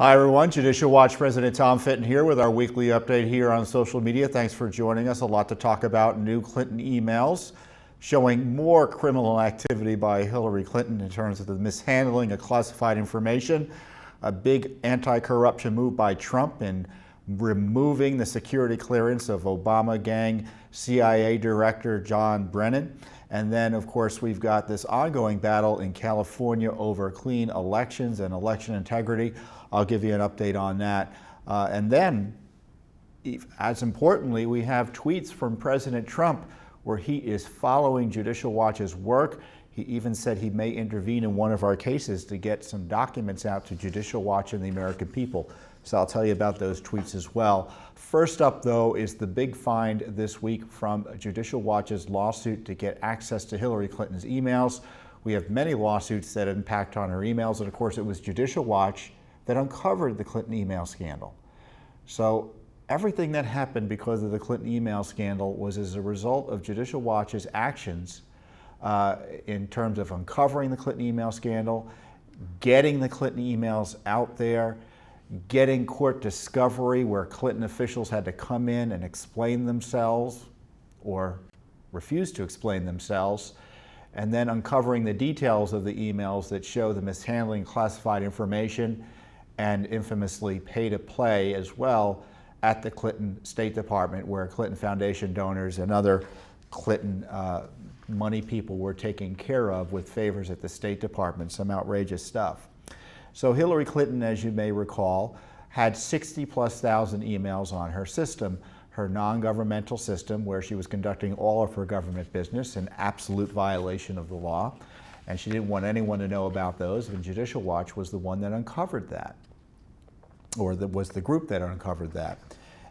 Hi everyone, Judicial Watch President Tom Fitton here with our weekly update here on social media. Thanks for joining us. A lot to talk about. New Clinton emails showing more criminal activity by Hillary Clinton in terms of the mishandling of classified information. A big anti-corruption move by Trump in removing the security clearance of Obama gang CIA Director John Brennan. And then, of course, we've got this ongoing battle in California over clean elections and election integrity. I'll give you an update on that. And then, as importantly, we have tweets from President Trump where he is following Judicial Watch's work. He even said he may intervene in one of our cases to get some documents out to Judicial Watch and the American people. So I'll tell you about those tweets as well. First up, though, is the big find this week from Judicial Watch's lawsuit to get access to Hillary Clinton's emails. We have many lawsuits that impact on her emails, and of course it was Judicial Watch that uncovered the Clinton email scandal. So everything that happened because of the Clinton email scandal was as a result of Judicial Watch's actions in terms of uncovering the Clinton email scandal, getting the Clinton emails out there, getting court discovery where Clinton officials had to come in and explain themselves or refuse to explain themselves, and then uncovering the details of the emails that show the mishandling of classified information and infamously pay to play as well at the Clinton State Department, where Clinton Foundation donors and other Clinton money people were taken care of with favors at the State Department, some outrageous stuff. So Hillary Clinton, as you may recall, had 60+ thousand emails on her system, her non-governmental system, where she was conducting all of her government business in absolute violation of the law. And she didn't want anyone to know about those, and Judicial Watch was the one that uncovered that, or that was the group that uncovered that.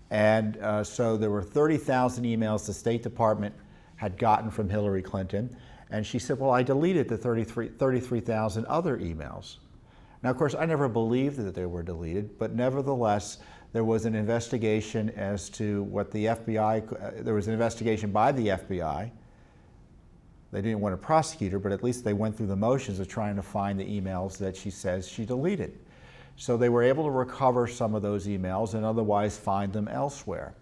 And so there were 30,000 emails the State Department had gotten from Hillary Clinton, and she said, well, I deleted the 33,000 other emails. Now, of course, I never believed that they were deleted, but nevertheless, there was an investigation as to what the FBI, there was an investigation by the FBI. They didn't want to prosecute her, but at least they went through the motions of trying to find the emails that she says she deleted. So they were able to recover some of those emails and otherwise find them elsewhere.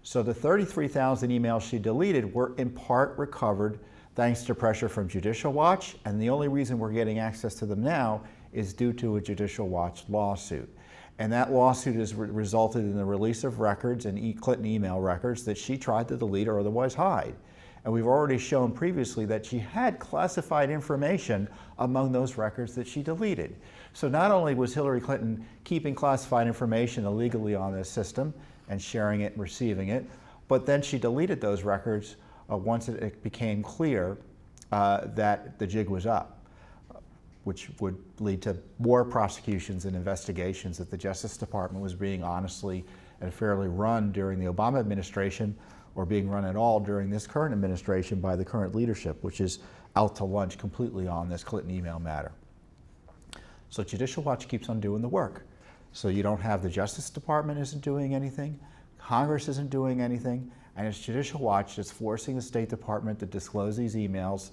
So the 33,000 emails she deleted were in part recovered thanks to pressure from Judicial Watch, and the only reason we're getting access to them now is due to a Judicial Watch lawsuit. And that lawsuit has resulted in the release of records and Clinton email records that she tried to delete or otherwise hide. And we've already shown previously that she had classified information among those records that she deleted. So not only was Hillary Clinton keeping classified information illegally on this system and sharing it and receiving it, but then she deleted those records once it became clear that the jig was up, which would lead to more prosecutions and investigations that the Justice Department was being honestly and fairly run during the Obama administration, or being run at all during this current administration by the current leadership, which is out to lunch completely on this Clinton email matter. So Judicial Watch keeps on doing the work. So you don't have the Justice Department isn't doing anything, Congress isn't doing anything, and it's Judicial Watch that's forcing the State Department to disclose these emails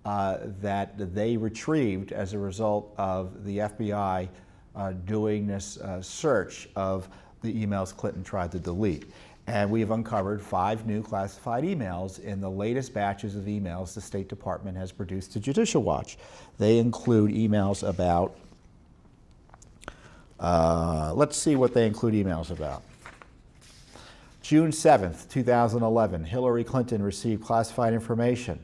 that they retrieved as a result of the FBI doing this search of the emails Clinton tried to delete. And we've uncovered 5 new classified emails in the latest batches of emails the State Department has produced to Judicial Watch. They include emails about, let's see what they include emails about. June 7th, 2011, Hillary Clinton received classified information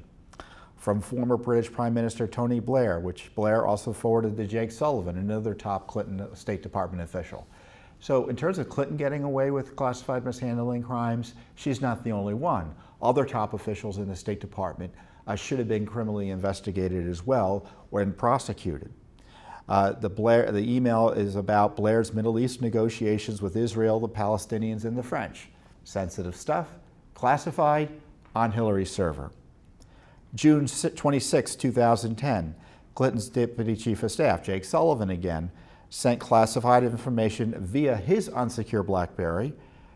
from former British Prime Minister Tony Blair, which Blair also forwarded to Jake Sullivan, another top Clinton State Department official. So in terms of Clinton getting away with classified mishandling crimes, she's not the only one. Other top officials in the State Department should have been criminally investigated as well when prosecuted. The email is about Blair's Middle East negotiations with Israel, the Palestinians, and the French. Sensitive stuff, classified, on Hillary's server. June 26, 2010, Clinton's Deputy Chief of Staff, Jake Sullivan again, sent classified information via his unsecure BlackBerry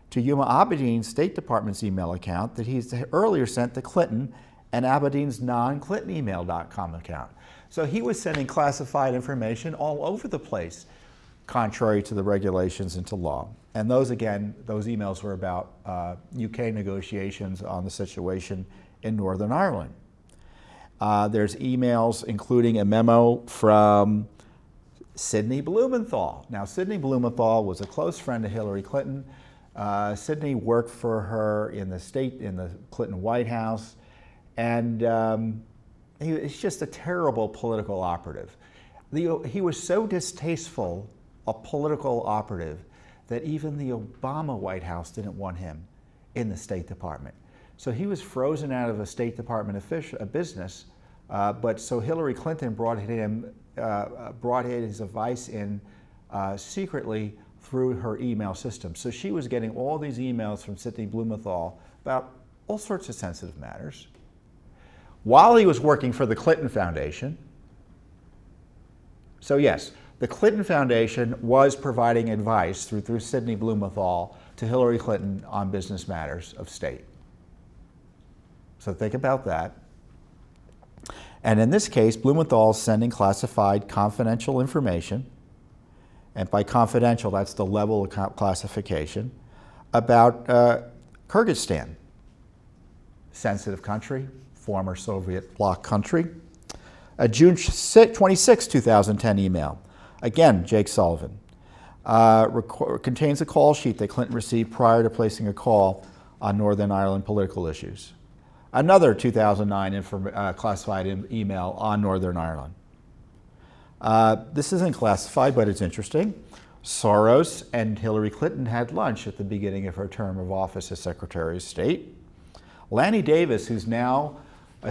to Yuma Abedin's State Department's email account that he's earlier sent to Clinton and Abedin's non-ClintonEmail.com account. So he was sending classified information all over the place. contrary to the regulations and to law. And those, again, those emails were about UK negotiations on the situation in Northern Ireland. There's emails including a memo from Sidney Blumenthal. Now, Sidney Blumenthal was a close friend of Hillary Clinton. Sidney worked for her in the Clinton White House, and he's just a terrible political operative. He was so distasteful a political operative that even the Obama White House didn't want him in the State Department. So he was frozen out of a State Department business, but so Hillary Clinton brought his advice in secretly through her email system. So she was getting all these emails from Sidney Blumenthal about all sorts of sensitive matters. While he was working for the Clinton Foundation, so yes, the Clinton Foundation was providing advice through Sidney Blumenthal to Hillary Clinton on business matters of state. So think about that. And in this case, Blumenthal is sending classified confidential information, and by confidential, that's the level of classification, about Kyrgyzstan, sensitive country, former Soviet bloc country. A June 26, 2010 email. Again, Jake Sullivan. Contains a call sheet that Clinton received prior to placing a call on Northern Ireland political issues. Another 2009 classified email on Northern Ireland. This isn't classified, but it's interesting. Soros and Hillary Clinton had lunch at the beginning of her term of office as Secretary of State. Lanny Davis, who's now,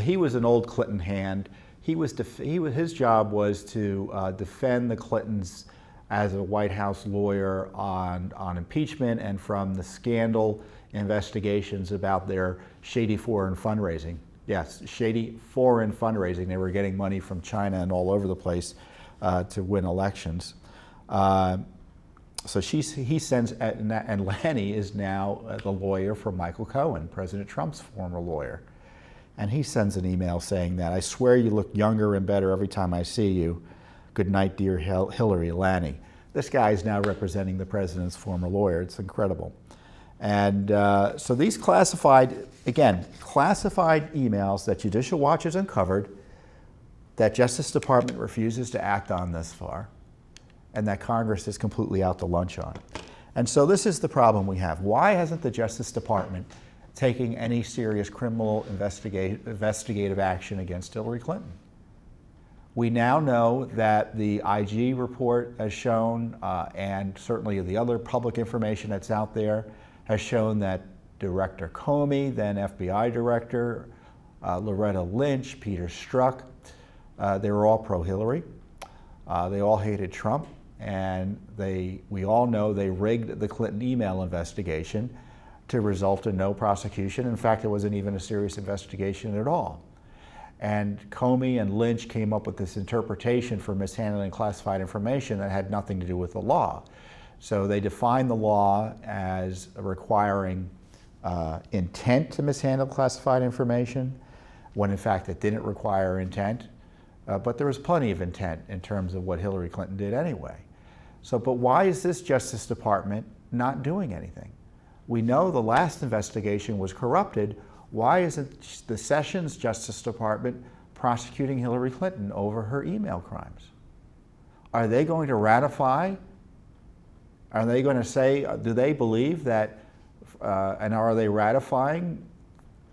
he was an old Clinton hand. His job was to defend the Clintons as a White House lawyer on impeachment and from the scandal investigations about their shady foreign fundraising. Yes, shady foreign fundraising. They were getting money from China and all over the place to win elections. So he sends, and Lanny is now the lawyer for Michael Cohen, President Trump's former lawyer. And he sends an email saying that, "I swear you look younger and better every time I see you. Good night, dear Hillary, Lanny." This guy is now representing the president's former lawyer. It's incredible. And so these classified emails that Judicial Watch has uncovered, that Justice Department refuses to act on this far, and that Congress is completely out to lunch on. And so this is the problem we have. Why hasn't the Justice Department taking any serious criminal investigative action against Hillary Clinton? We now know that the IG report has shown, and certainly the other public information that's out there, has shown that Director Comey, then FBI Director, Loretta Lynch, Peter Strzok, they were all pro-Hillary. They all hated Trump, and we all know they rigged the Clinton email investigation to result in no prosecution. In fact, it wasn't even a serious investigation at all. And Comey and Lynch came up with this interpretation for mishandling classified information that had nothing to do with the law. So they defined the law as requiring intent to mishandle classified information, when in fact it didn't require intent. But there was plenty of intent in terms of what Hillary Clinton did anyway. So, but why is this Justice Department not doing anything? We know the last investigation was corrupted. Why isn't the Sessions Justice Department prosecuting Hillary Clinton over her email crimes? Are they going to ratify? Are they going to say, do they believe that, and are they ratifying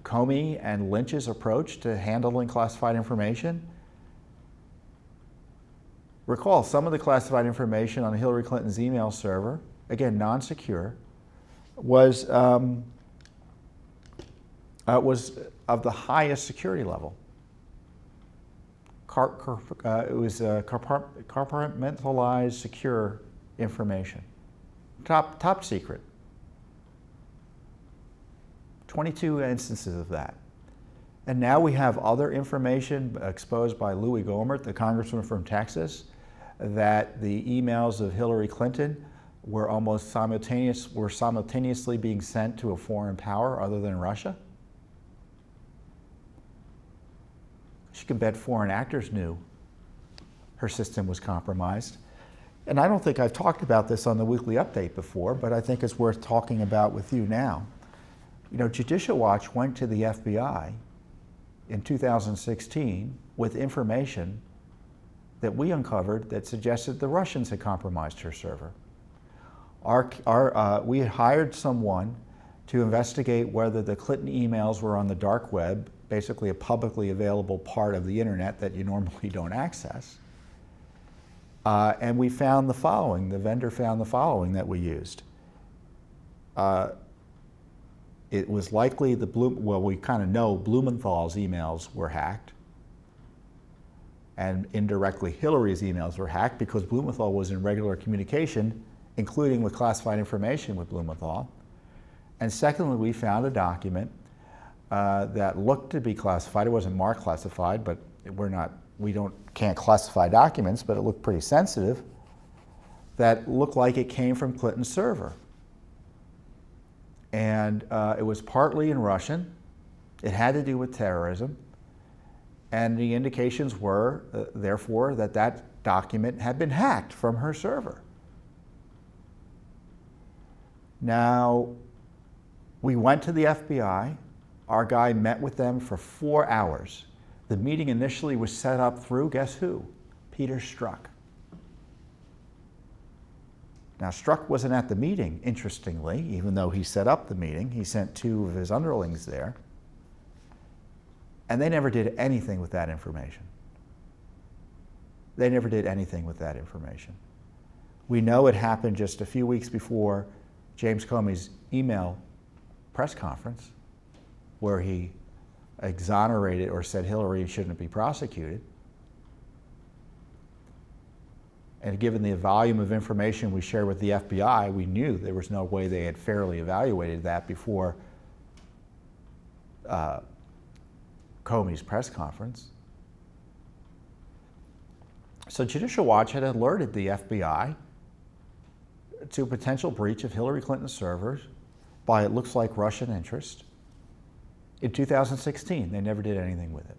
Comey and Lynch's approach to handling classified information? Recall, some of the classified information on Hillary Clinton's email server, again, non-secure, was of the highest security level. It was compartmentalized, secure information. Top secret. 22 instances of that. And now we have other information exposed by Louis Gohmert, the congressman from Texas, that the emails of Hillary Clinton were simultaneously being sent to a foreign power other than Russia. She could bet foreign actors knew her system was compromised. and I don't think I've talked about this on the weekly update before, but I think it's worth talking about with you now. You know, Judicial Watch went to the FBI in 2016 with information that we uncovered that suggested the Russians had compromised her server. We had hired someone to investigate whether the Clinton emails were on the dark web, basically a publicly available part of the internet that you normally don't access. And we found the following, the vendor found the following that we used. It was likely well, we kind of know Blumenthal's emails were hacked, and indirectly Hillary's emails were hacked because Blumenthal was in regular communication, including with classified information with Blumenthal. And secondly, we found a document that looked to be classified. It wasn't marked classified, but can't classify documents, but it looked pretty sensitive, that looked like it came from Clinton's server. And it was partly in Russian. It had to do with terrorism. And the indications were, therefore, that that document had been hacked from her server. Now, we went to the FBI. Our guy met with them for 4 hours. The meeting initially was set up through, guess who? Peter Strzok. Now, Strzok wasn't at the meeting, interestingly, even though he set up the meeting. He sent 2 of his underlings there. And they never did anything with that information. They never did anything with that information. We know it happened just a few weeks before James Comey's email press conference, where he exonerated or said Hillary shouldn't be prosecuted. And given the volume of information we shared with the FBI, we knew there was no way they had fairly evaluated that before Comey's press conference. So Judicial Watch had alerted the FBI to a potential breach of Hillary Clinton's servers by, it looks like, Russian interest in 2016. They never did anything with it.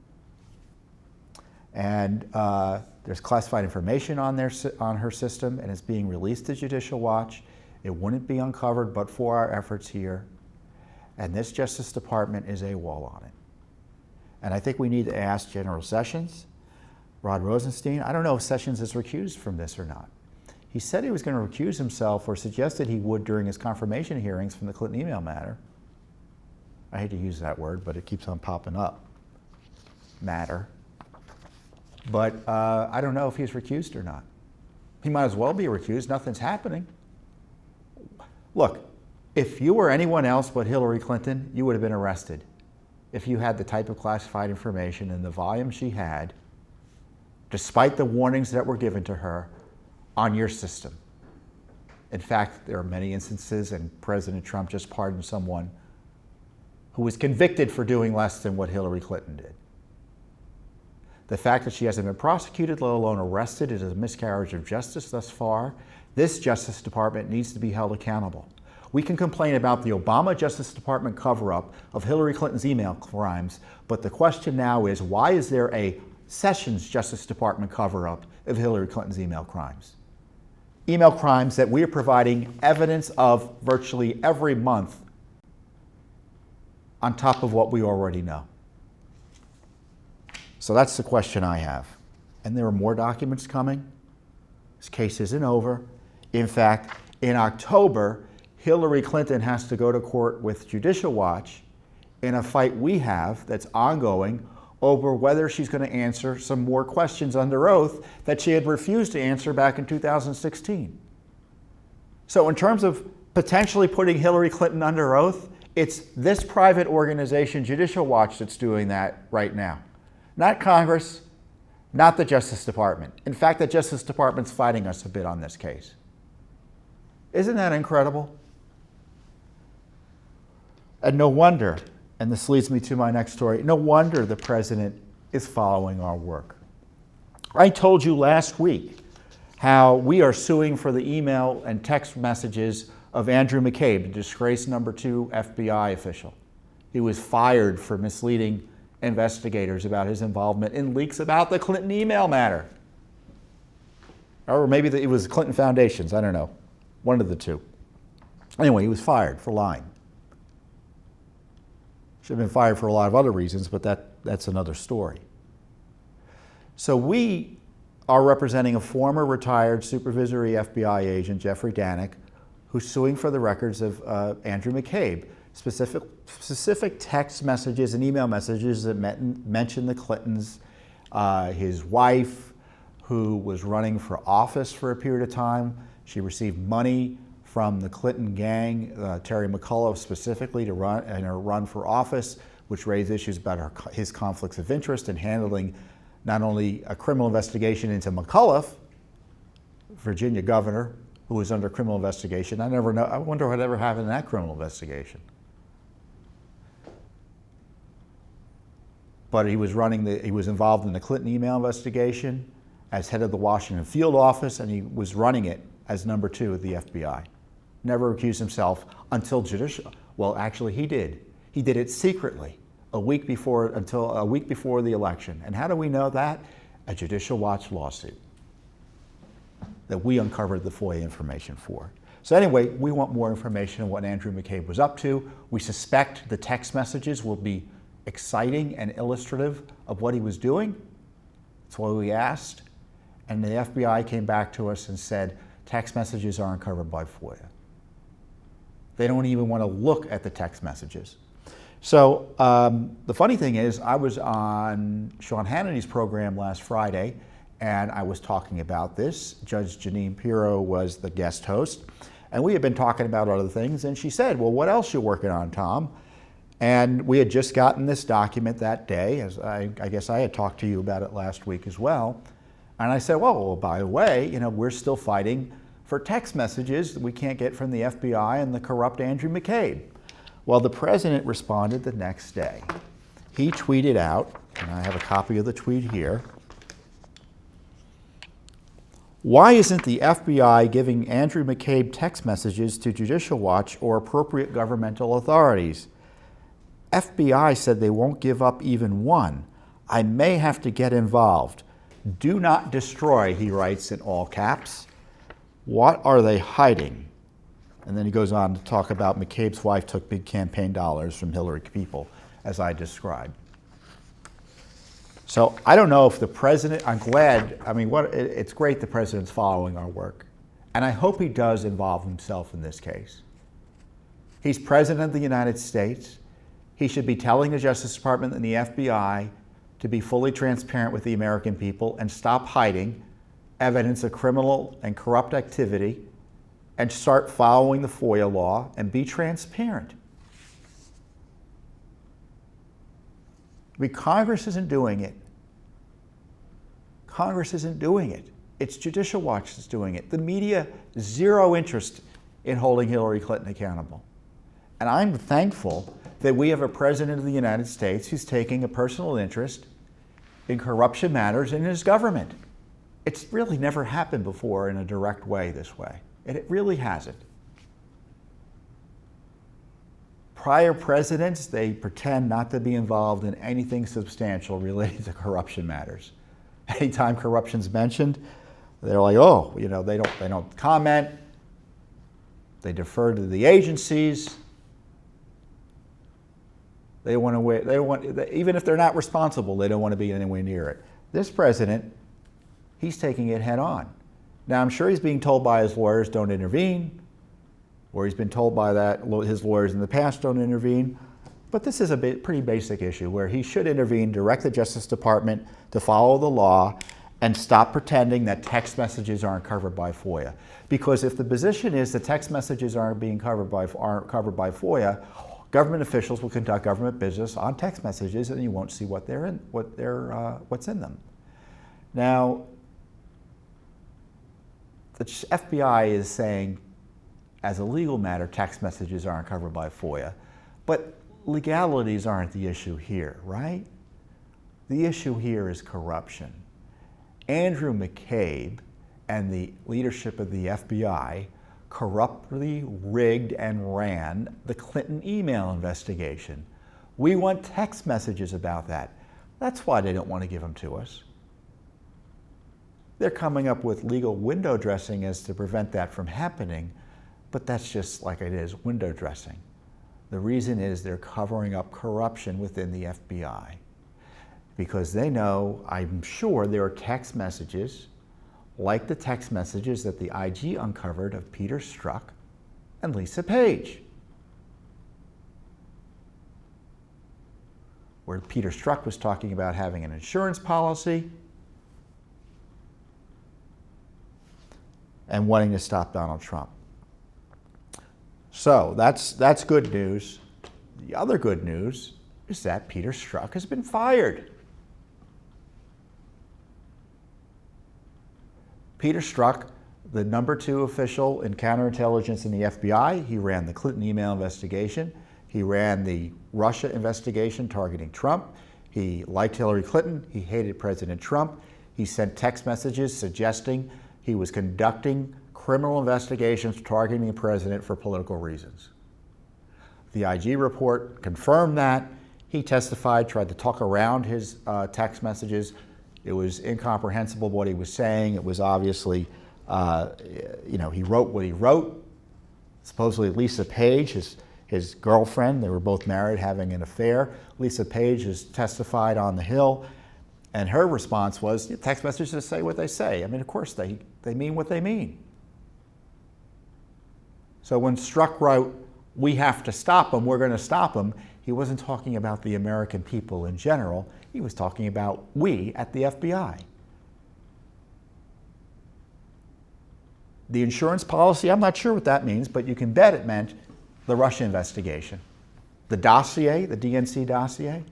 And there's classified information on her system, and it's being released to Judicial Watch. It wouldn't be uncovered but for our efforts here. And this Justice Department is AWOL on it. And I think we need to ask General Sessions, Rod Rosenstein. I don't know if Sessions is recused from this or not. He said he was going to recuse himself, or suggested he would during his confirmation hearings from the Clinton email matter. I hate to use that word, but it keeps on popping up. Matter. But I don't know if he's recused or not. He might as well be recused. Nothing's happening. Look, if you were anyone else but Hillary Clinton, you would have been arrested if you had the type of classified information and the volume she had, despite the warnings that were given to her, on your system. In fact, there are many instances, and President Trump just pardoned someone who was convicted for doing less than what Hillary Clinton did. The fact that she hasn't been prosecuted, let alone arrested, is a miscarriage of justice thus far. This Justice Department needs to be held accountable. We can complain about the Obama Justice Department cover-up of Hillary Clinton's email crimes, but the question now is, why is there a Sessions Justice Department cover-up of Hillary Clinton's email crimes? Email crimes that we are providing evidence of virtually every month on top of what we already know. So that's the question I have. And there are more documents coming. This case isn't over. In fact, in October, Hillary Clinton has to go to court with Judicial Watch in a fight we have that's ongoing over whether she's going to answer some more questions under oath that she had refused to answer back in 2016. So in terms of potentially putting Hillary Clinton under oath, it's this private organization, Judicial Watch, that's doing that right now. Not Congress, not the Justice Department. In fact, the Justice Department's fighting us a bit on this case. Isn't that incredible? And no wonder, and this leads me to my next story, no wonder the president is following our work. I told you last week how we are suing for the email and text messages of Andrew McCabe, the disgraced #2 FBI official. He was fired for misleading investigators about his involvement in leaks about the Clinton email matter. Or maybe it was Clinton Foundations, I don't know. One of the two. Anyway, he was fired for lying. Should have been fired for a lot of other reasons, but that's another story. So we are representing a former retired supervisory FBI agent, Jeffrey Danek, who's suing for the records of Andrew McCabe, specific text messages and email messages that mention the Clintons, his wife, who was running for office for a period of time. She received money from the Clinton gang, Terry McCullough specifically, to run for office, which raised issues about his conflicts of interest in handling not only a criminal investigation into McCullough, Virginia governor, who was under criminal investigation. I wonder what ever happened in that criminal investigation. But he was involved in the Clinton email investigation as head of the Washington field office, and he was running it as number 2 at the FBI. Never accused himself until judicial. Well, actually, he did. He did it secretly until a week before the election. And how do we know that? A Judicial Watch lawsuit that we uncovered the FOIA information for. So anyway, we want more information on what Andrew McCabe was up to. We suspect the text messages will be exciting and illustrative of what he was doing. That's why we asked. And the FBI came back to us and said, text messages aren't covered by FOIA. They don't even want to look at the text messages. So the funny thing is, I was on Sean Hannity's program last Friday, and I was talking about this. Judge Jeanine Pirro was the guest host, and we had been talking about other things, and she said, well, what else you working on, Tom? And we had just gotten this document that day, as I guess I had talked to you about it last week as well. And I said, well, by the way, we're still fighting for text messages that we can't get from the FBI and the corrupt Andrew McCabe. Well, the president responded the next day. He tweeted out, and I have a copy of the tweet here, why isn't the FBI giving Andrew McCabe text messages to Judicial Watch or appropriate governmental authorities? FBI said they won't give up even one. I may have to get involved. Do not destroy, he writes in all caps. What are they hiding? And then he goes on to talk about McCabe's wife took big campaign dollars from Hillary people, as I described. So I don't know if the president, I'm glad, it's great the president's following our work. And I hope he does involve himself in this case. He's president of the United States. He should be telling the Justice Department and the FBI to be fully transparent with the American people and stop hiding evidence of criminal and corrupt activity and start following the FOIA law and be transparent. Congress isn't doing it. Congress isn't doing it. It's Judicial Watch that's doing it. The media, zero interest in holding Hillary Clinton accountable. And I'm thankful that we have a president of the United States who's taking a personal interest in corruption matters in his government. It's really never happened before in a direct way this way. It really hasn't. Prior presidents, they pretend not to be involved in anything substantial related to corruption matters. Anytime corruption's mentioned, they're like, oh, they don't comment. They defer to the agencies. They want to, even if they're not responsible, they don't want to be anywhere near it. This president, he's taking it head on. Now, I'm sure he's being told by his lawyers, don't intervene, or he's been told by his lawyers in the past, don't intervene. But this is a pretty basic issue where he should intervene, direct the Justice Department to follow the law, and stop pretending that text messages aren't covered by FOIA. Because if the position is that text messages aren't covered by FOIA, government officials will conduct government business on text messages, and you won't see what's in them. Now, the FBI is saying, as a legal matter, text messages aren't covered by FOIA, but legalities aren't the issue here, right? The issue here is corruption. Andrew McCabe and the leadership of the FBI corruptly rigged and ran the Clinton email investigation. We want text messages about that. That's why they don't want to give them to us. They're coming up with legal window dressing as to prevent that from happening, but that's just like it is, window dressing. The reason is they're covering up corruption within the FBI because they know, I'm sure, there are text messages like the text messages that the IG uncovered of Peter Strzok and Lisa Page, where Peter Strzok was talking about having an insurance policy and wanting to stop Donald Trump. So that's good news. The other good news is that Peter Strzok has been fired. Peter Strzok, the #2 official in counterintelligence in the FBI, he ran the Clinton email investigation. He ran the Russia investigation targeting Trump. He liked Hillary Clinton. He hated President Trump. He sent text messages suggesting he was conducting criminal investigations targeting the president for political reasons. The IG report confirmed that. He testified, tried to talk around his text messages. It was incomprehensible what he was saying. It was obviously, he wrote what he wrote. Supposedly Lisa Page, his girlfriend, they were both married, having an affair. Lisa Page has testified on the Hill, and her response was, text messages say what they say. I mean, of course, they mean what they mean. So when Strzok wrote, we have to stop him, we're going to stop him, he wasn't talking about the American people in general. He was talking about we at the FBI. The insurance policy, I'm not sure what that means, but you can bet it meant the Russia investigation. The dossier, the DNC dossier.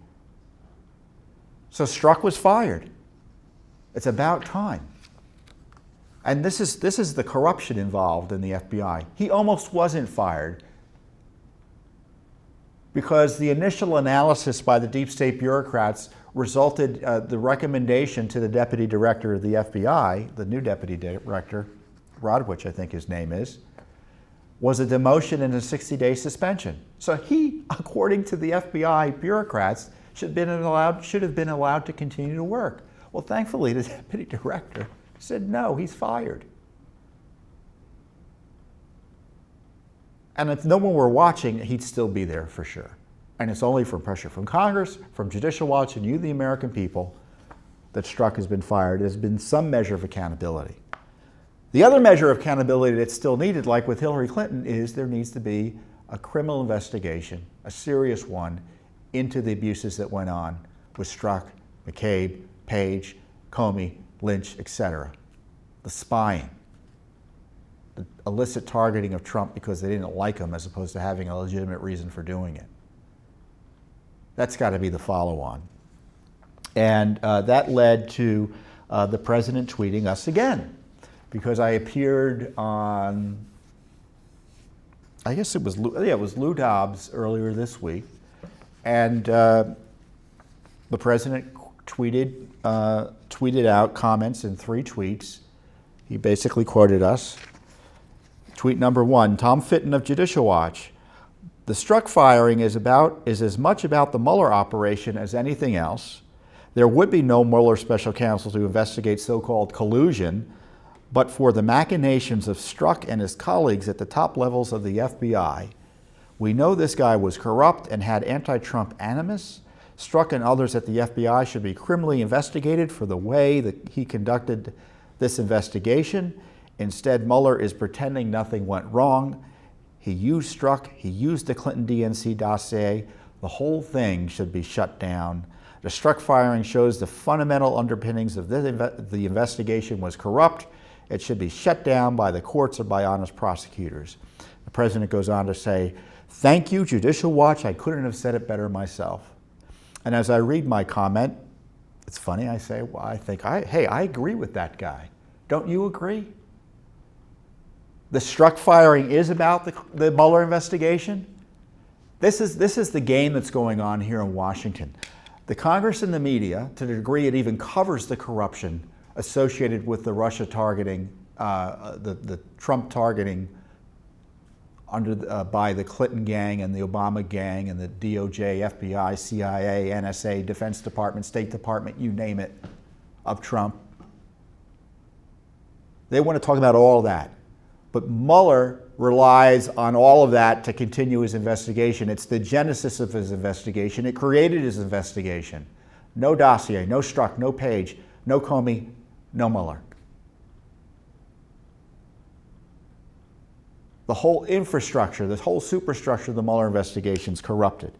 So Strzok was fired. It's about time. And this is the corruption involved in the FBI. He almost wasn't fired because the initial analysis by the deep state bureaucrats resulted the recommendation to the deputy director of the FBI, the new deputy director, Rodwich I think his name is, was a demotion and a 60-day suspension. So he, according to the FBI bureaucrats, should have been allowed to continue to work. Well, thankfully, the deputy director said no, he's fired. And if no one were watching, he'd still be there for sure. And it's only from pressure from Congress, from Judicial Watch, and you, the American people, that Strzok has been fired. There's been some measure of accountability. The other measure of accountability that's still needed, like with Hillary Clinton, is there needs to be a criminal investigation, a serious one, into the abuses that went on with Strzok, McCabe, Page, Comey, Lynch, etc. The spying, the illicit targeting of Trump because they didn't like him as opposed to having a legitimate reason for doing it. That's got to be the follow-on. And that led to the president tweeting us again, because I appeared on, I guess it was Lou Dobbs earlier this week, and the president tweeted out comments in 3 tweets. He basically quoted us. Tweet number 1, Tom Fitton of Judicial Watch. The Strzok firing is as much about the Mueller operation as anything else. There would be no Mueller special counsel to investigate so-called collusion, but for the machinations of Strzok and his colleagues at the top levels of the FBI. We know this guy was corrupt and had anti-Trump animus. Strzok and others at the FBI should be criminally investigated for the way that he conducted this investigation. Instead, Mueller is pretending nothing went wrong. He used Strzok, he used the Clinton DNC dossier. The whole thing should be shut down. The Strzok firing shows the fundamental underpinnings of the investigation was corrupt. It should be shut down by the courts or by honest prosecutors. The president goes on to say, thank you, Judicial Watch. I couldn't have said it better myself. And as I read my comment, it's funny, I say, well, I agree with that guy. Don't you agree? The Strzok firing is about the Mueller investigation. This is the game that's going on here in Washington. The Congress and the media, to the degree it even covers the corruption associated with the Russia targeting, the Trump targeting by the Clinton gang and the Obama gang and the DOJ, FBI, CIA, NSA, Defense Department, State Department, you name it, of Trump. They want to talk about all of that. But Mueller relies on all of that to continue his investigation. It's the genesis of his investigation. It created his investigation. No dossier, no Strzok, no Page, no Comey, no Mueller. The whole infrastructure, this whole superstructure of the Mueller investigation is corrupted.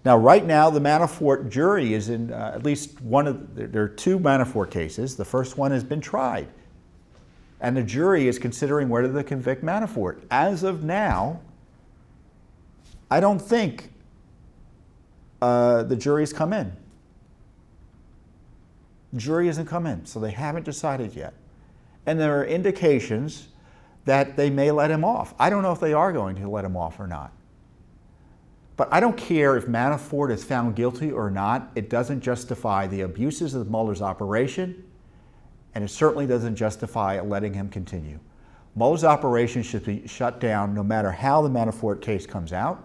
Now, right now, the Manafort jury is in at least one of, there are two Manafort cases. The first one has been tried. And the jury is considering whether to convict Manafort. As of now, I don't think the jury's come in. The jury hasn't come in, so they haven't decided yet. And there are indications that they may let him off. I don't know if they are going to let him off or not. But I don't care if Manafort is found guilty or not. It doesn't justify the abuses of Mueller's operation, and it certainly doesn't justify letting him continue. Mueller's operation should be shut down no matter how the Manafort case comes out,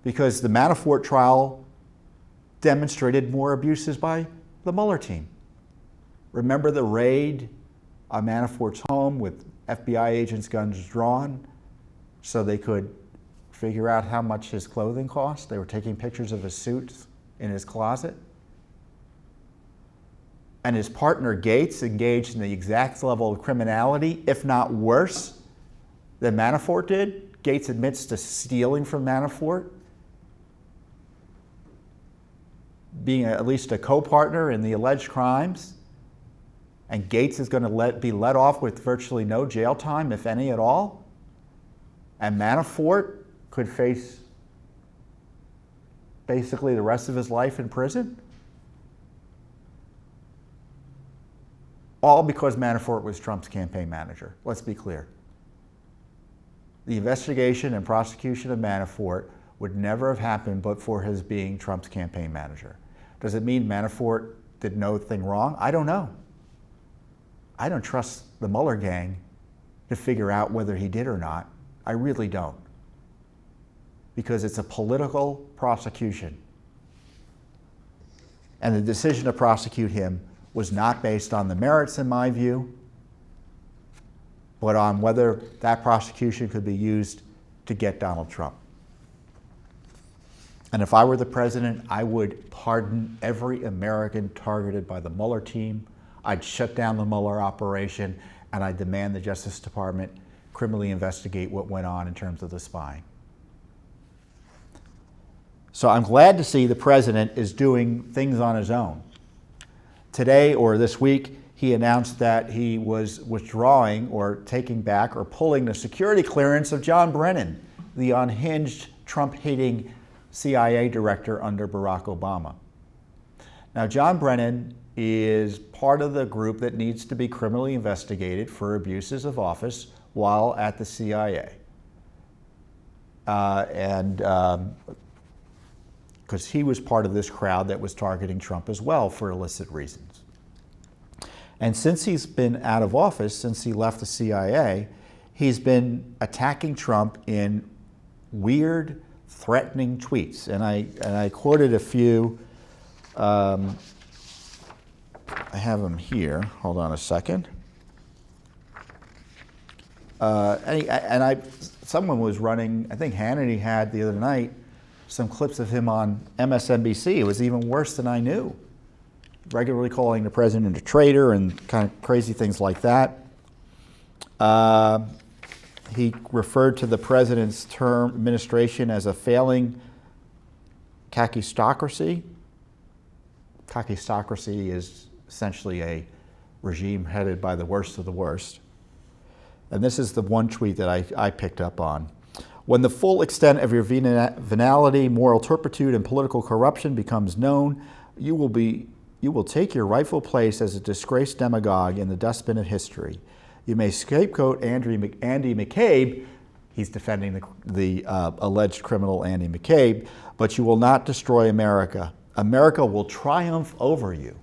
because the Manafort trial demonstrated more abuses by the Mueller team. Remember the raid on Manafort's home with FBI agents' guns drawn so they could figure out how much his clothing cost? They were taking pictures of his suits in his closet. And his partner Gates engaged in the exact level of criminality, if not worse, than Manafort did. Gates admits to stealing from Manafort, being at least a co-partner in the alleged crimes. And Gates is going to be let off with virtually no jail time, if any at all. And Manafort could face basically the rest of his life in prison. All because Manafort was Trump's campaign manager. Let's be clear. The investigation and prosecution of Manafort would never have happened but for his being Trump's campaign manager. Does it mean Manafort did nothing wrong? I don't know. I don't trust the Mueller gang to figure out whether he did or not. I really don't. Because it's a political prosecution. And the decision to prosecute him was not based on the merits, in my view, but on whether that prosecution could be used to get Donald Trump. And if I were the president, I would pardon every American targeted by the Mueller team. I'd shut down the Mueller operation, and I'd demand the Justice Department criminally investigate what went on in terms of the spying. So I'm glad to see the president is doing things on his own. Today or this week, he announced that he was withdrawing or taking back or pulling the security clearance of John Brennan, the unhinged, Trump-hating CIA director under Barack Obama. Now, John Brennan is part of the group that needs to be criminally investigated for abuses of office while at the CIA. Because he was part of this crowd that was targeting Trump as well for illicit reasons. And since he's been out of office, since he left the CIA, he's been attacking Trump in weird, threatening tweets. And I quoted a few. I have them here. Hold on a second. Someone was running, I think Hannity had the other night, some clips of him on MSNBC. It was even worse than I knew. Regularly calling the president a traitor and kind of crazy things like that. He referred to the president's term administration as a failing kakistocracy. Kakistocracy is essentially a regime headed by the worst of the worst. And this is the one tweet that I picked up on. When the full extent of your venality, moral turpitude, and political corruption becomes known, you will take your rightful place as a disgraced demagogue in the dustbin of history. You may scapegoat Andy McCabe, he's defending the alleged criminal Andy McCabe, but you will not destroy America. America will triumph over you.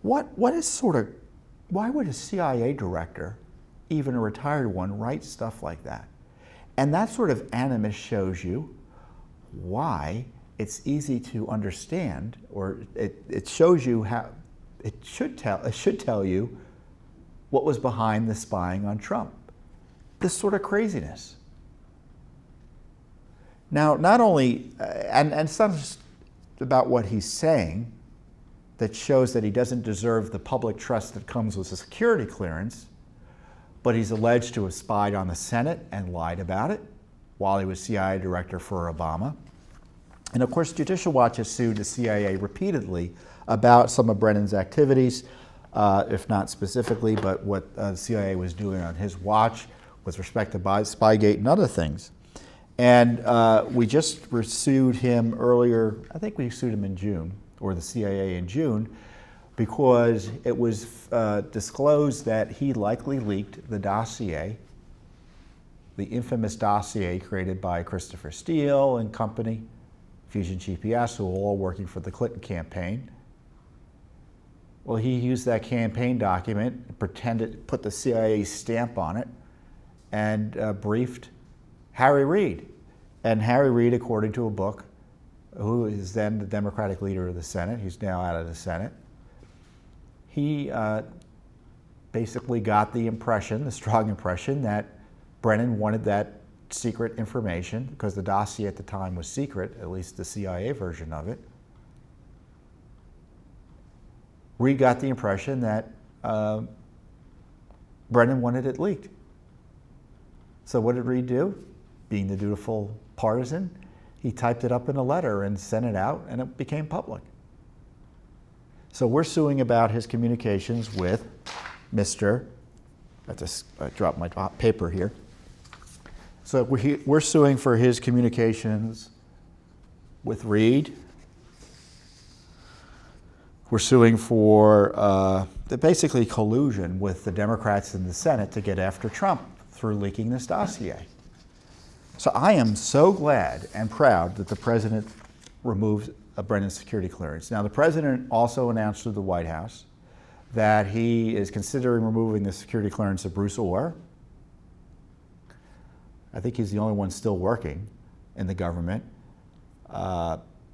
Why would a CIA director, even a retired one, write stuff like that? And that sort of animus shows you why it's easy to understand, or it shows you how it should tell you what was behind the spying on Trump. This sort of craziness. Now, not only, and it's not just about what he's saying that shows that he doesn't deserve the public trust that comes with a security clearance, but he's alleged to have spied on the Senate and lied about it while he was CIA director for Obama. And of course, Judicial Watch has sued the CIA repeatedly about some of Brennan's activities, if not specifically, but what the CIA was doing on his watch with respect to Spygate and other things. And we just sued him earlier, I think we sued him in June, or the CIA in June, because it was disclosed that he likely leaked the dossier, the infamous dossier created by Christopher Steele and company, Fusion GPS, who were all working for the Clinton campaign. Well, he used that campaign document, put the CIA stamp on it, and briefed Harry Reid. And Harry Reid, according to a book, who is then the Democratic leader of the Senate, he's now out of the Senate, he basically got the impression, the strong impression, that Brennan wanted that secret information, because the dossier at the time was secret, at least the CIA version of it. Reid got the impression that Brennan wanted it leaked. So what did Reid do? Being the dutiful partisan, he typed it up in a letter and sent it out, and it became public. So we're suing about his communications with Mr. I dropped my paper here. So we're suing for his communications with Reid. We're suing for basically collusion with the Democrats in the Senate to get after Trump through leaking this dossier. So I am so glad and proud that the president removed Brennan's security clearance. Now, the president also announced to the White House that he is considering removing the security clearance of Bruce Orr. I think he's the only one still working in the government.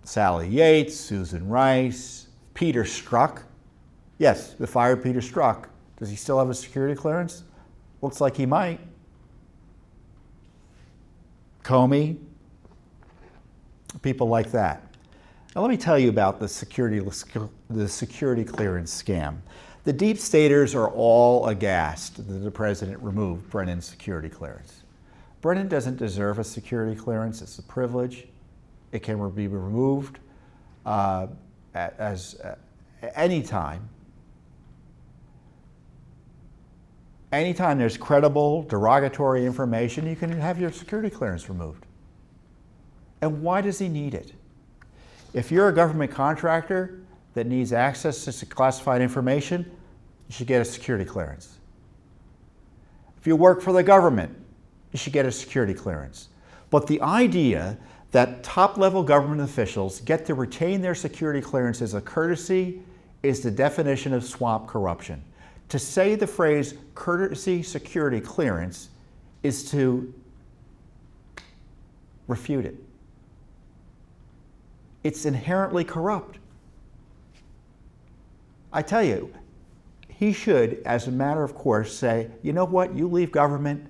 Sally Yates, Susan Rice, Peter Strzok. Yes, the fired Peter Strzok. Does he still have a security clearance? Looks like he might. Comey, people like that. Now let me tell you about the security clearance scam. The deep staters are all aghast that the president removed Brennan's security clearance. Brennan doesn't deserve a security clearance. It's a privilege. It can be removed any time. Anytime there's credible, derogatory information, you can have your security clearance removed. And why does he need it? If you're a government contractor that needs access to classified information, you should get a security clearance. If you work for the government, you should get a security clearance. But the idea that top-level government officials get to retain their security clearance as a courtesy is the definition of swamp corruption. To say the phrase courtesy security clearance is to refute it. It's inherently corrupt. I tell you, he should, as a matter of course, say, you know what, you leave government,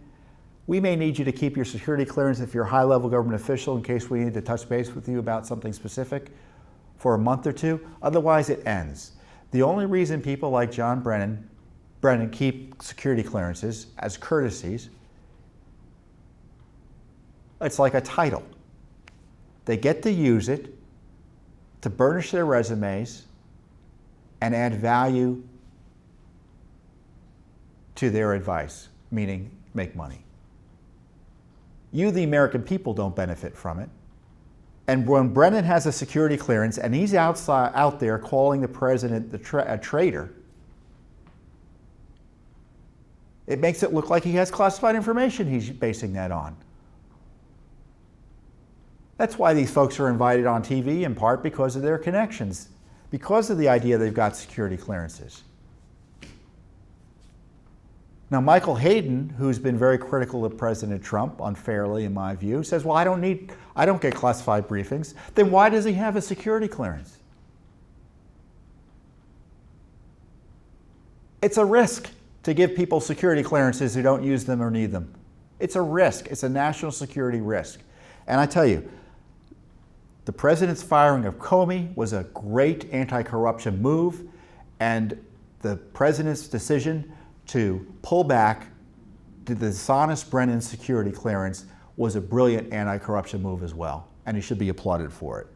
we may need you to keep your security clearance if you're a high-level government official in case we need to touch base with you about something specific for a month or two. Otherwise, it ends. The only reason people like John Brennan keep security clearances as courtesies, it's like a title. They get to use it to burnish their resumes and add value to their advice, meaning make money. You, the American people, don't benefit from it. And when Brennan has a security clearance and he's out there calling the president a traitor, it makes it look like he has classified information he's basing that on. That's why these folks are invited on TV, in part because of their connections, because of the idea they've got security clearances. Now, Michael Hayden, who's been very critical of President Trump, unfairly in my view, says, well, I don't get classified briefings. Then why does he have a security clearance? It's a risk to give people security clearances who don't use them or need them. It's a risk. It's a national security risk. And I tell you, the president's firing of Comey was a great anti-corruption move, and the president's decision to pull back the dishonest Brennan security clearance was a brilliant anti-corruption move as well, and he should be applauded for it.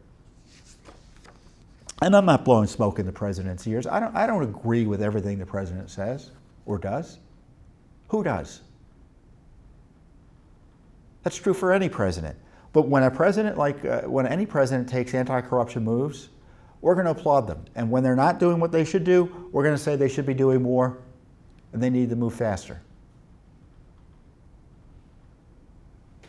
And I'm not blowing smoke in the president's ears. I don't agree with everything the president says or does. Who does? That's true for any president. But when a president, when any president takes anti-corruption moves, we're going to applaud them. And when they're not doing what they should do, we're going to say they should be doing more and they need to move faster.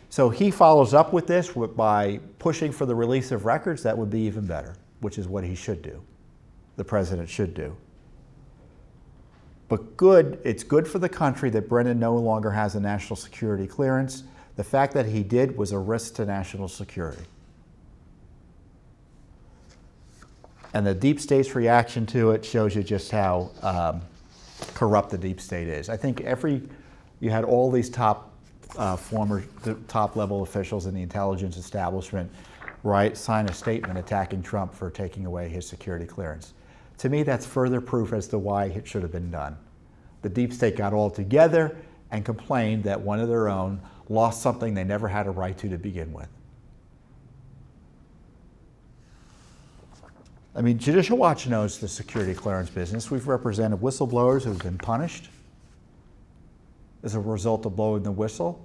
So he follows up with this by pushing for the release of records. That would be even better, which is what he should do. The president should do. But it's good for the country that Brennan no longer has a national security clearance. The fact that he did was a risk to national security. And the deep state's reaction to it shows you just how corrupt the deep state is. I think you had all these former top-level officials in the intelligence establishment, right, sign a statement attacking Trump for taking away his security clearance. To me, that's further proof as to why it should have been done. The deep state got all together and complained that one of their own lost something they never had a right to begin with. I mean, Judicial Watch knows the security clearance business. We've represented whistleblowers who've been punished as a result of blowing the whistle,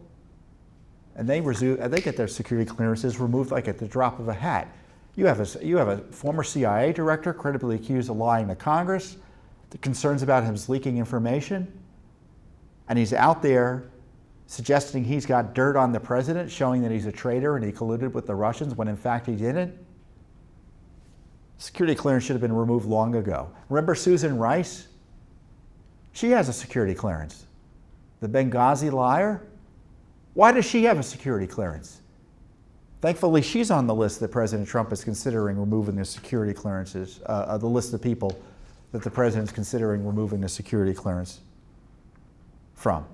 and they get their security clearances removed like at the drop of a hat. You have a former CIA director credibly accused of lying to Congress, the concerns about him leaking information, and he's out there suggesting he's got dirt on the president, showing that he's a traitor and he colluded with the Russians when in fact he didn't. Security clearance should have been removed long ago. Remember Susan Rice? She has a security clearance. The Benghazi liar? Why does she have a security clearance? Thankfully, she's on the list that President Trump is considering removing the security clearances, the list of people that the president's considering removing the security clearance from.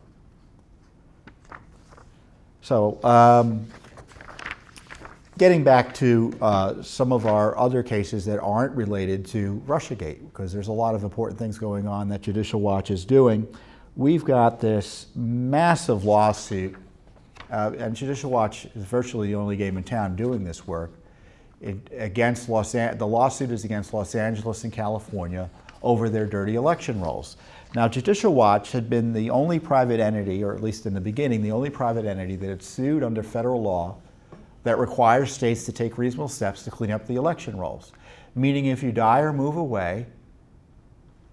So, getting back to some of our other cases that aren't related to Russiagate, because there's a lot of important things going on that Judicial Watch is doing. We've got this massive lawsuit, and Judicial Watch is virtually the only game in town doing this work. The lawsuit is against Los Angeles and California over their dirty election rolls. Now, Judicial Watch had been the only private entity, or at least in the beginning, the only private entity that had sued under federal law that requires states to take reasonable steps to clean up the election rolls. Meaning if you die or move away,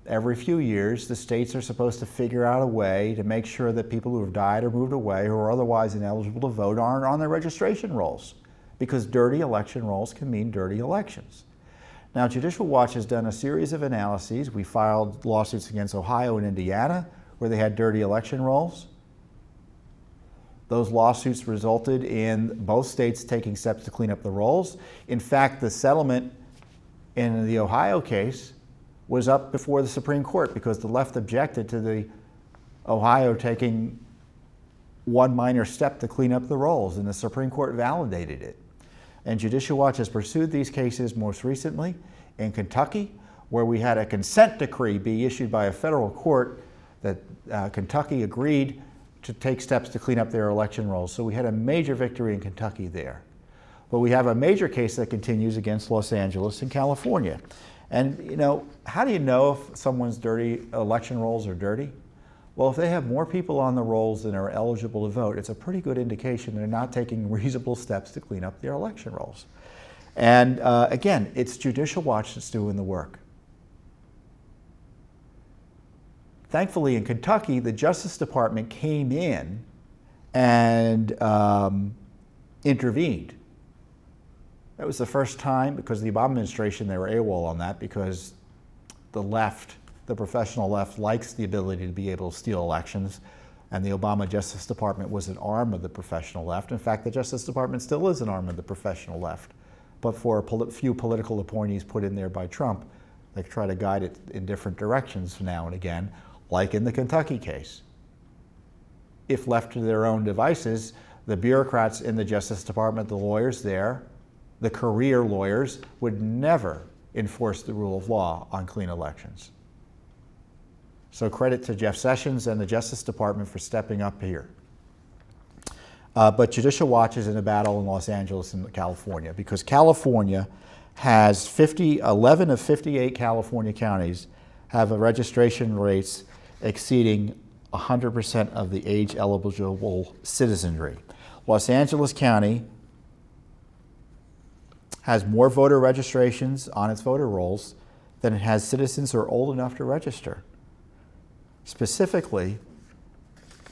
every few years, the states are supposed to figure out a way to make sure that people who have died or moved away who are otherwise ineligible to vote aren't on their registration rolls, because dirty election rolls can mean dirty elections. Now, Judicial Watch has done a series of analyses. We filed lawsuits against Ohio and Indiana where they had dirty election rolls. Those lawsuits resulted in both states taking steps to clean up the rolls. In fact, the settlement in the Ohio case was up before the Supreme Court because the left objected to the Ohio taking one minor step to clean up the rolls, and the Supreme Court validated it. And Judicial Watch has pursued these cases most recently in Kentucky, where we had a consent decree be issued by a federal court that Kentucky agreed to take steps to clean up their election rolls. So we had a major victory in Kentucky there. But we have a major case that continues against Los Angeles and California. And how do you know if someone's dirty election rolls are dirty? Well, if they have more people on the rolls than are eligible to vote, it's a pretty good indication they're not taking reasonable steps to clean up their election rolls. And again, it's Judicial Watch that's doing the work. Thankfully, in Kentucky, the Justice Department came in and intervened. That was the first time, because of the Obama administration, they were AWOL on that, because the left, the professional left, likes the ability to be able to steal elections, and the Obama Justice Department was an arm of the professional left. In fact, the Justice Department still is an arm of the professional left, but for a few political appointees put in there by Trump, they try to guide it in different directions now and again. like in the Kentucky case. If left to their own devices, the bureaucrats in the Justice Department, the lawyers there, the career lawyers, would never enforce the rule of law on clean elections. So credit to Jeff Sessions and the Justice Department for stepping up here. But Judicial Watch is in a battle in Los Angeles and California, because California has 11 of 58 California counties have a registration rates exceeding 100% of the age-eligible citizenry. Los Angeles County has more voter registrations on its voter rolls than it has citizens who are old enough to register. Specifically,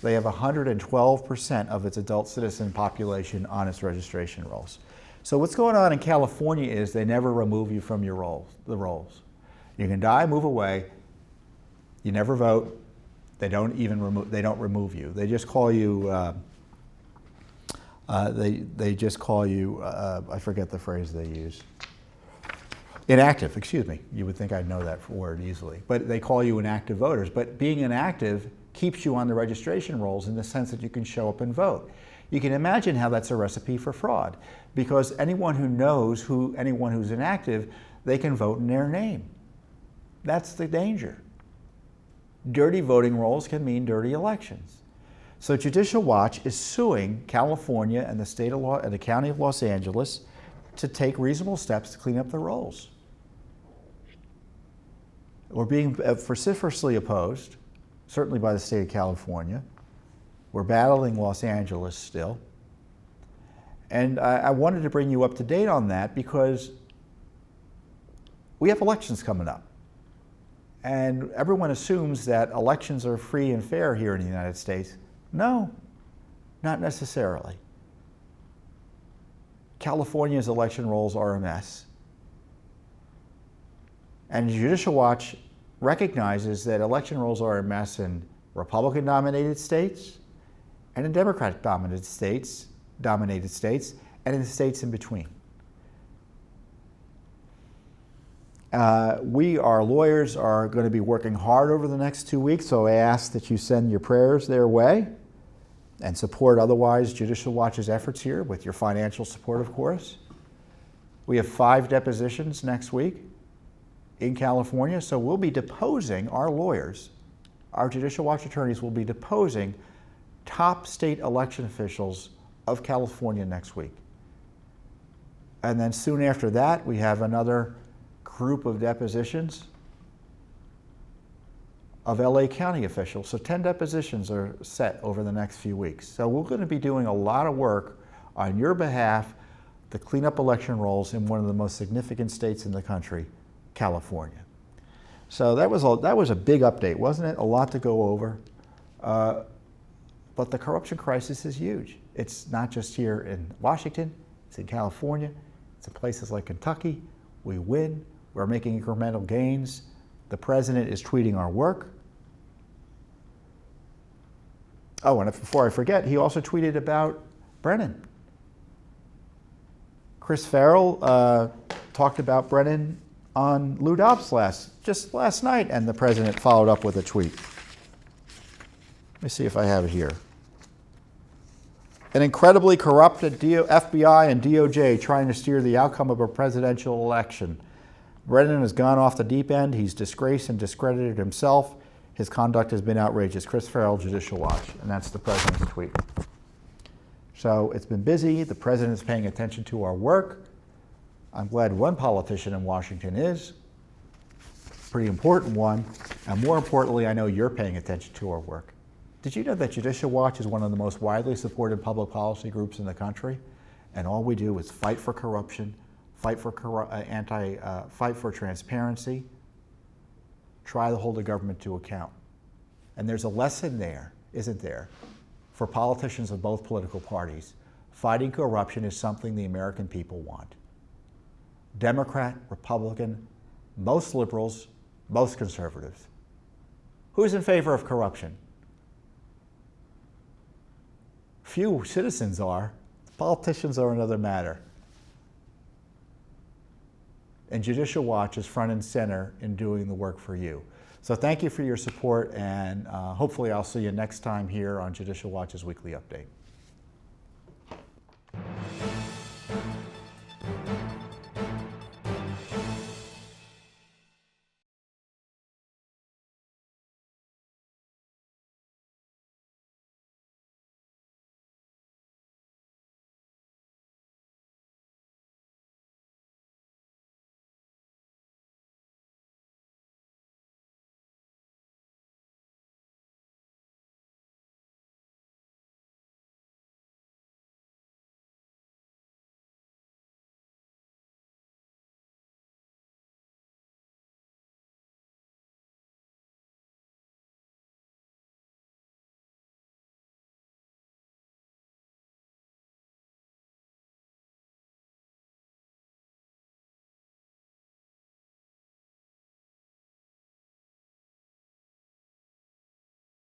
they have 112% of its adult citizen population on its registration rolls. So what's going on in California is they never remove you from your the rolls. You can die, move away, you never vote. They don't remove you. They just call you. They just call you. I forget the phrase they use. Inactive. Excuse me. You would think I'd know that word easily, but they call you inactive voters. But being inactive keeps you on the registration rolls in the sense that you can show up and vote. You can imagine how that's a recipe for fraud, because anyone who knows anyone who's inactive, they can vote in their name. That's the danger. Dirty voting rolls can mean dirty elections. So Judicial Watch is suing California and the County of Los Angeles to take reasonable steps to clean up the rolls. We're being vociferously opposed, certainly by the state of California. We're battling Los Angeles still. And I wanted to bring you up to date on that because we have elections coming up. And everyone assumes that elections are free and fair here in the United States. No, not necessarily. California's election rolls are a mess. And Judicial Watch recognizes that election rolls are a mess in Republican-dominated states and in Democratic-dominated states, and in the states in between. Our lawyers are going to be working hard over the next 2 weeks, so I ask that you send your prayers their way and support otherwise Judicial Watch's efforts here with your financial support, of course. We have 5 depositions next week in California, so we'll be deposing our lawyers. Our Judicial Watch attorneys will be deposing top state election officials of California next week. And then soon after that, we have another group of depositions of LA County officials. So 10 depositions are set over the next few weeks. So we're going to be doing a lot of work on your behalf to clean up election rolls in one of the most significant states in the country, California. So that was a big update, wasn't it? A lot to go over. But the corruption crisis is huge. It's not just here in Washington, it's in California, it's in places like Kentucky. We win. We're making incremental gains. The president is tweeting our work. Oh, and before I forget, he also tweeted about Brennan. Chris Farrell talked about Brennan on Lou Dobbs just last night, and the president followed up with a tweet. Let me see if I have it here. An incredibly corrupted FBI and DOJ trying to steer the outcome of a presidential election. Brennan has gone off the deep end. He's disgraced and discredited himself. His conduct has been outrageous. Chris Farrell, Judicial Watch. And that's the president's tweet. So it's been busy. The president is paying attention to our work. I'm glad one politician in Washington is. Pretty important one. And more importantly, I know you're paying attention to our work. Did you know that Judicial Watch is one of the most widely supported public policy groups in the country? And all we do is fight for corruption, fight for transparency, try to hold the government to account. And there's a lesson there, isn't there, for politicians of both political parties. Fighting corruption is something the American people want. Democrat, Republican, most liberals, most conservatives. Who's in favor of corruption? Few citizens are. Politicians are another matter. And Judicial Watch is front and center in doing the work for you. So thank you for your support, and hopefully I'll see you next time here on Judicial Watch's Weekly Update.